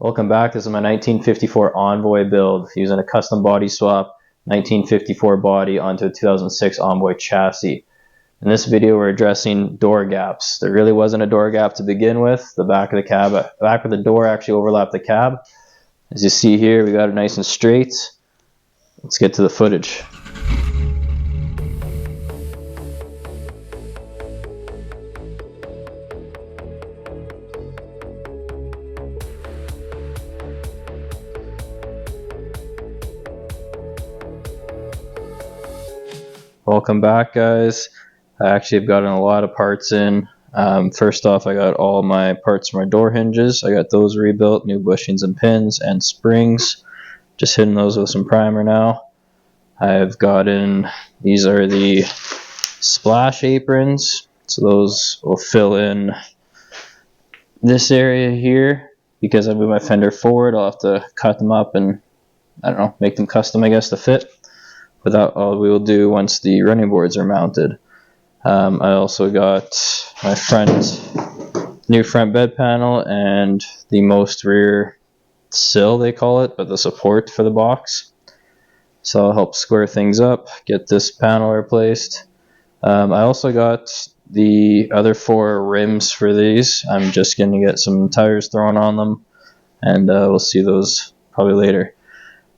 Welcome back. This is my 1954 Envoy build using a custom body swap 1954 body onto a 2006 Envoy chassis. In this video we're addressing door gaps. There really wasn't a door gap to begin with. The back of the door actually overlapped the cab. As you see here, we got it nice and straight. Let's get to the footage. Welcome back, guys. I actually have gotten a lot of parts in. First off, I got all my parts for my door hinges. I got those rebuilt, new bushings and pins and springs. Just hitting those with some primer now. I've gotten, these are the splash aprons. So those will fill in this area here. Because I moved my fender forward, I'll have to cut them up and, I don't know, make them custom, I guess, to fit. But that all we will do once the running boards are mounted. I also got my new front bed panel and the most rear sill, they call it, but the support for the box. So I'll help square things up, get this panel replaced. I also got the other 4 rims for these. I'm just going to get some tires thrown on them, and we'll see those probably later.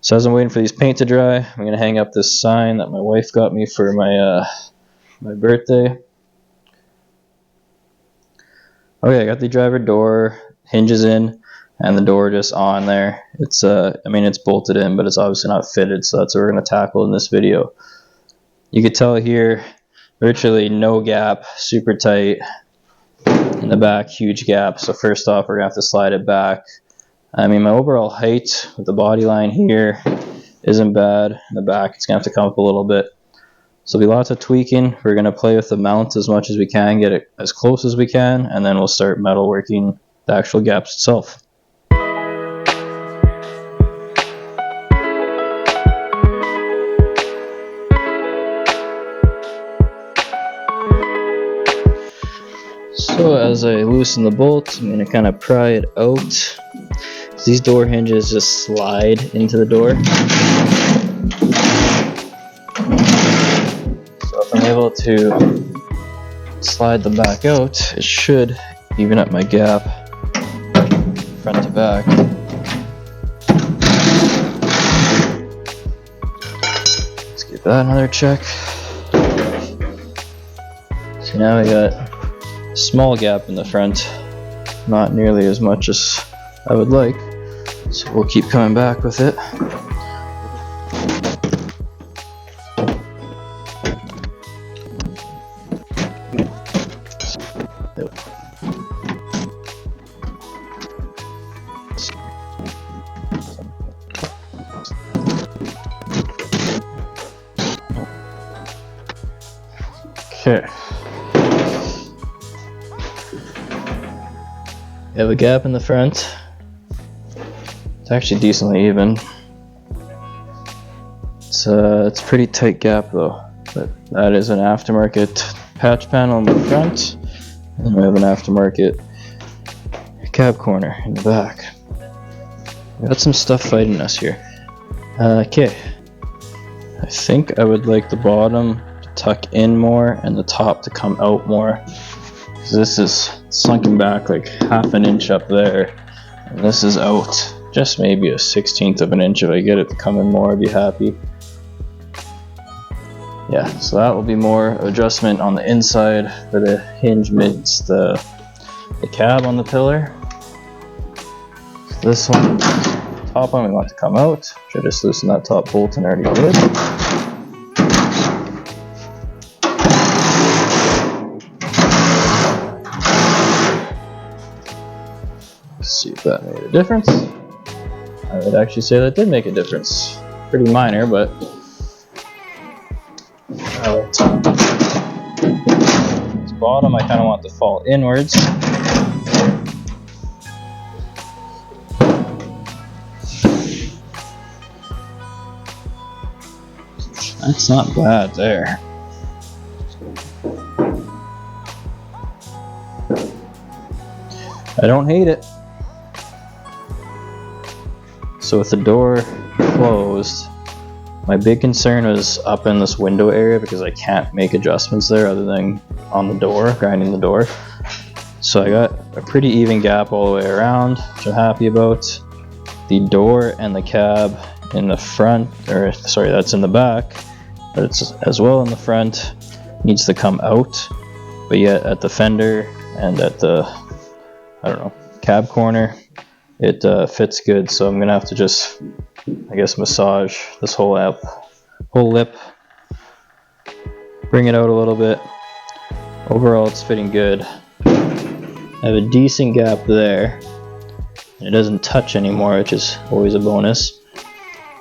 So as I'm waiting for these paint to dry, I'm going to hang up this sign that my wife got me for my my birthday. Okay, I got the driver door hinges in and the door just on there. It's I mean it's bolted in, but it's obviously not fitted, so that's what we're going to tackle in this video. You can tell here virtually no gap, super tight. In the back, huge gap. So first off, we're going to have to slide it back. I mean, my overall height with the body line here isn't bad. In the back, it's going to have to come up a little bit. So there'll be lots of tweaking. We're going to play with the mount as much as we can, get it as close as we can, and then we'll start metal working the actual gaps itself. So as I loosen the bolt, I'm going to kind of pry it out. These door hinges just slide into the door. So if I'm able to slide them back out, it should even up my gap front to back. Let's give that another check. So now we got a small gap in the front, not nearly as much as I would like. So we'll keep coming back with it. Okay. You have a gap in the front. It's actually decently even. It's a pretty tight gap though, but that is an aftermarket patch panel in the front, and we have an aftermarket cab corner in the back. We got some stuff fighting us here. Okay, I think I would like the bottom to tuck in more and the top to come out more, because this is sunken back like half an inch up there, and this is out just maybe a 1/16 of an inch. If I get it to come in more, I'd be happy. Yeah, so that will be more adjustment on the inside where the hinge meets the cab on the pillar. This one, top one, we want to come out. Should just loosen that top bolt and already did. Let's see if that made a difference. I would actually say that did make a difference. Pretty minor, but this bottom I kind of want to fall inwards. That's not bad there. I don't hate it. So with the door closed, my big concern was up in this window area because I can't make adjustments there other than on the door, grinding the door. So I got a pretty even gap all the way around, which I'm happy about. The door and the cab in the front, or sorry, that's in the back, but it's as well in the front, needs to come out. But yet at the fender and at the, I don't know, cab corner, it fits good. So I'm gonna have to just, I guess, massage this whole lip, bring it out a little bit. Overall, it's fitting good. I have a decent gap there, and it doesn't touch anymore, which is always a bonus.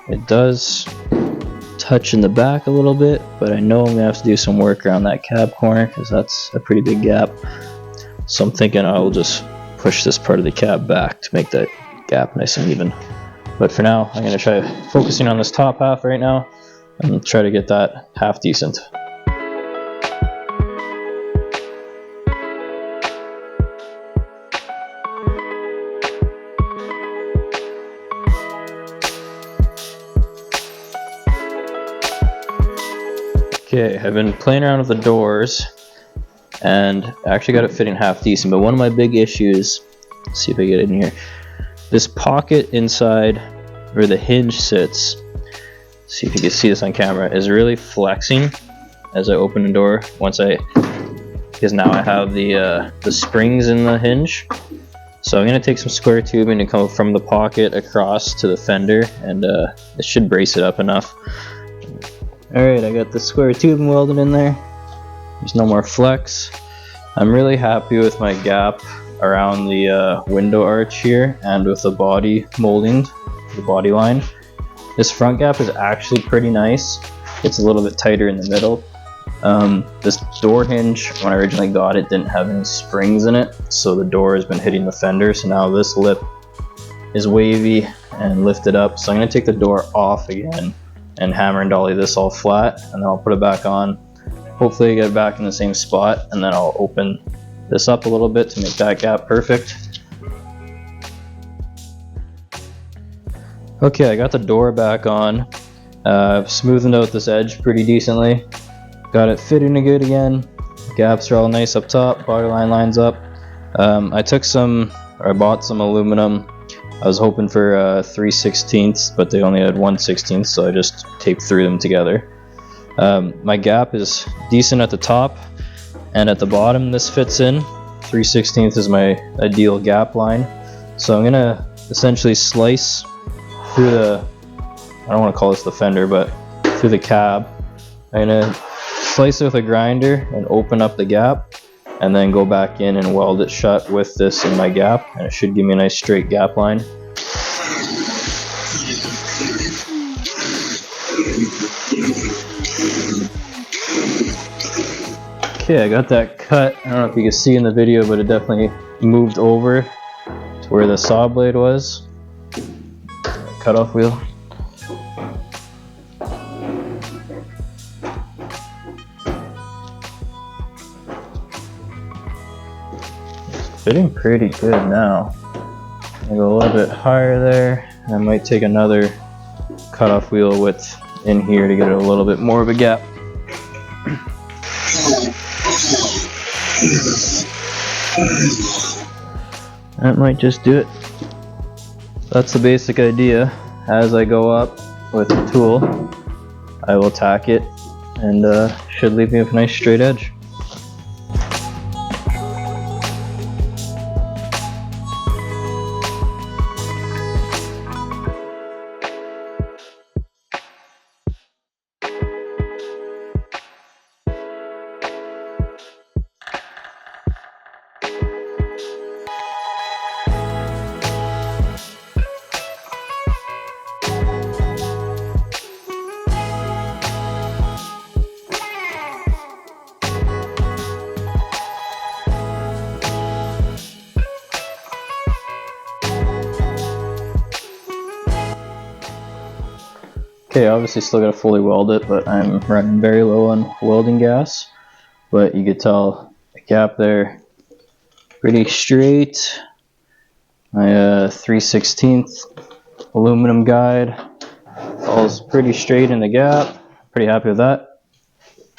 It does touch in the back a little bit, but I know I'm gonna have to do some work around that cab corner because that's a pretty big gap. So I'm thinking I will just push this part of the cab back to make that gap nice and even. But for now, I'm gonna try focusing on this top half right now and try to get that half decent. Okay, I've been playing around with the doors and I actually got it fitting half decent, but one of my big issues, let's see if I get it in here, this pocket inside where the hinge sits, see if you can see this on camera, is really flexing as I open the door because now I have the springs in the hinge. So I'm going to take some square tubing to come from the pocket across to the fender, and it should brace it up enough. Alright, I got the square tubing welded in there. There's no more flex. I'm really happy with my gap around the window arch here and with the body molding, the body line. This front gap is actually pretty nice. It's a little bit tighter in the middle. This door hinge, when I originally got it, didn't have any springs in it, so the door has been hitting the fender. So now this lip is wavy and lifted up. So I'm going to take the door off again and hammer and dolly this all flat, and then I'll put it back on. Hopefully get it back in the same spot, and then I'll open this up a little bit to make that gap perfect. Okay, I got the door back on. I've smoothed out this edge pretty decently. Got it fitting good again. Gaps are all nice up top, body line lines up. I bought some aluminum. I was hoping for 3/16, but they only had 1/16, so I just taped through them together. My gap is decent at the top, and at the bottom this fits in. 3/16 is my ideal gap line. So I'm gonna essentially slice through I don't want to call this the fender, but through the cab. I'm gonna slice it with a grinder and open up the gap, and then go back in and weld it shut with this in my gap, and it should give me a nice straight gap line. Okay, I got that cut. I don't know if you can see in the video, but it definitely moved over to where the saw blade was. Cutoff wheel. Fitting pretty good now. I go a little bit higher there, and I might take another cutoff wheel width in here to get it a little bit more of a gap. That might just do it. That's the basic idea. As I go up with the tool, I will tack it, and should leave me with a nice straight edge. Okay, obviously still gotta fully weld it, but I'm running very low on welding gas. But you could tell the gap there pretty straight. My 3/16 aluminum guide. Falls pretty straight in the gap. Pretty happy with that.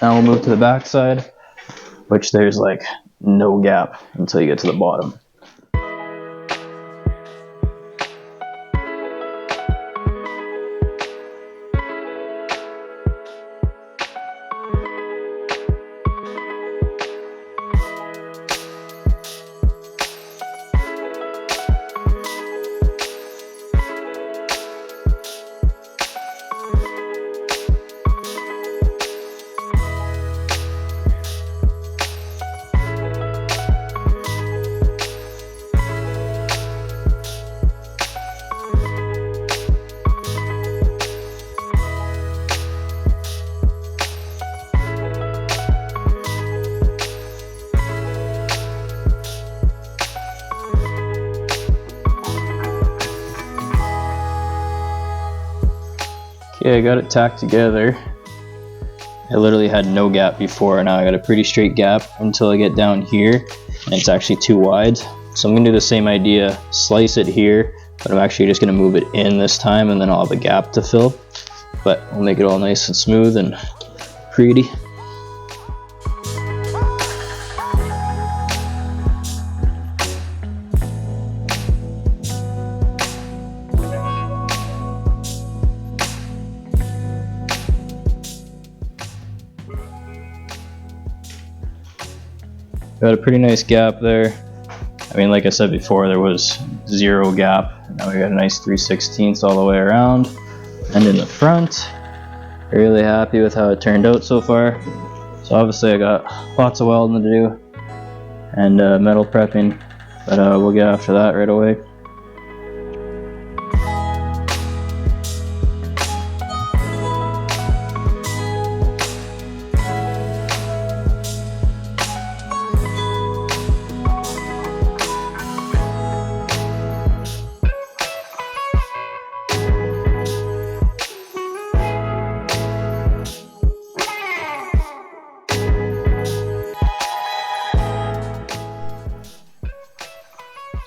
Now we'll move to the back side, which there's like no gap until you get to the bottom. Okay, I got it tacked together. I literally had no gap before, and now I got a pretty straight gap until I get down here, and it's actually too wide. So I'm gonna do the same idea, slice it here, but I'm actually just gonna move it in this time, and then I'll have a gap to fill. But I'll make it all nice and smooth and pretty. Got a pretty nice gap there. I mean, like I said before, there was zero gap. Now we got a nice 3/16 all the way around. And in the front, really happy with how it turned out so far. So obviously I got lots of welding to do and metal prepping, but we'll get after that right away.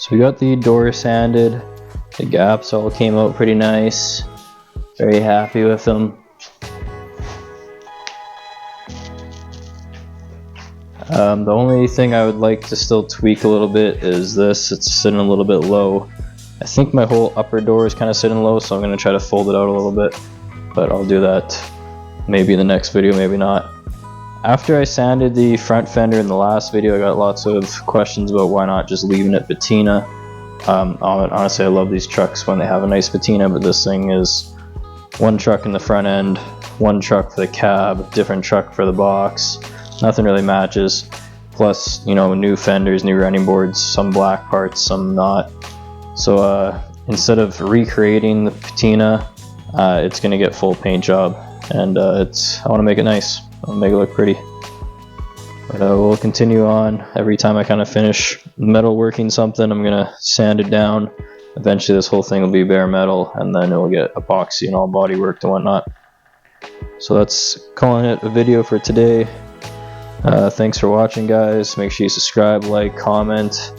So we got the door sanded, the gaps all came out pretty nice, very happy with them. The only thing I would like to still tweak a little bit is this, it's sitting a little bit low. I think my whole upper door is kind of sitting low, so I'm going to try to fold it out a little bit, but I'll do that maybe in the next video, maybe not. After I sanded the front fender in the last video, I got lots of questions about why not just leaving it patina. Honestly, I love these trucks when they have a nice patina, but this thing is one truck in the front end, one truck for the cab, different truck for the box. Nothing really matches. Plus, you know, new fenders, new running boards, some black parts, some not. So instead of recreating the patina, it's going to get full paint job, and I want to make it nice. I'll make it look pretty. But we'll continue on. Every time I kind of finish metal working something, I'm gonna sand it down. Eventually this whole thing will be bare metal, and then it will get epoxy and all body worked and whatnot. So that's calling it a video for today. Thanks for watching, guys. Make sure you subscribe, like, comment,